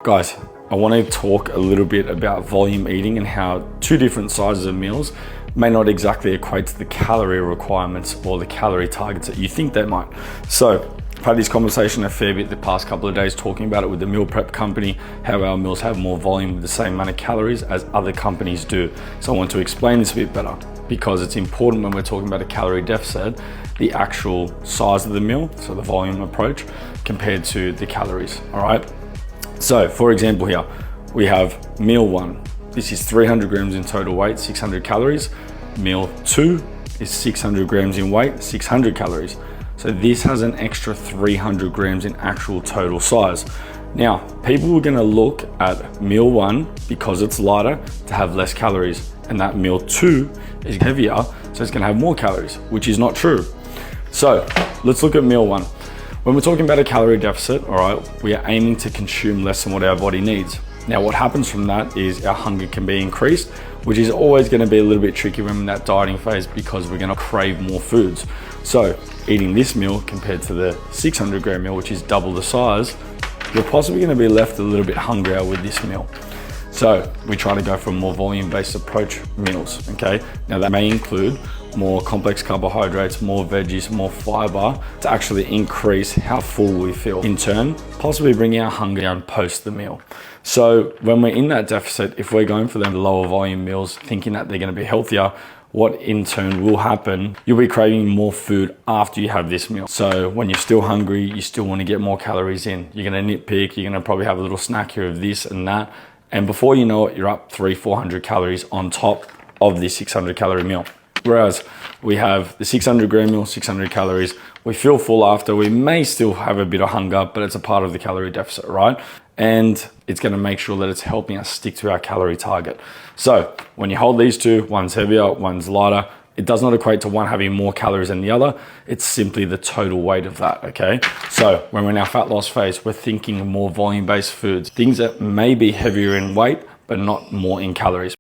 Guys, I want to talk a little bit about volume eating and how two different sizes of meals may not exactly equate to the calorie requirements or the calorie targets that you think they might. So I've had this conversation a fair bit the past couple of days talking about it with the meal prep company, how our meals have more volume with the same amount of calories as other companies do. So I want to explain this a bit better because it's important when we're talking about a calorie deficit, the actual size of the meal, so the volume approach compared to the calories, all right? So for example here, we have meal one. This is 300 grams in total weight, 600 calories. Meal two is 600 grams in weight, 600 calories. So this has an extra 300 grams in actual total size. Now, people are gonna look at meal one because it's lighter to have less calories, and that meal two is heavier, so it's gonna have more calories, which is not true. So let's look at meal one. When we're talking about a calorie deficit, all right, we are aiming to consume less than what our body needs. Now, what happens from that is our hunger can be increased, which is always gonna be a little bit tricky when we're in that dieting phase because we're gonna crave more foods. So eating this meal compared to the 600 gram meal, which is double the size, you're possibly gonna be left a little bit hungrier with this meal. So we try to go for more volume-based approach meals, okay? Now that may include more complex carbohydrates, more veggies, more fiber to actually increase how full we feel. In turn, possibly bringing our hunger down post the meal. So when we're in that deficit, if we're going for them lower volume meals, thinking that they're gonna be healthier, what in turn will happen, you'll be craving more food after you have this meal. So when you're still hungry, you still wanna get more calories in. You're gonna nitpick, you're gonna probably have a little snack here of this and that. And before you know it, you're up 300-400 calories on top of this 600 calorie meal. Whereas we have the 600 gram meal, 600 calories. We feel full after, we may still have a bit of hunger, but it's a part of the calorie deficit, right? And it's gonna make sure that it's helping us stick to our calorie target. So when you hold these two, one's heavier, one's lighter, it does not equate to one having more calories than the other. It's simply the total weight of that, okay? So when we're in our fat loss phase, we're thinking more volume-based foods, things that may be heavier in weight, but not more in calories.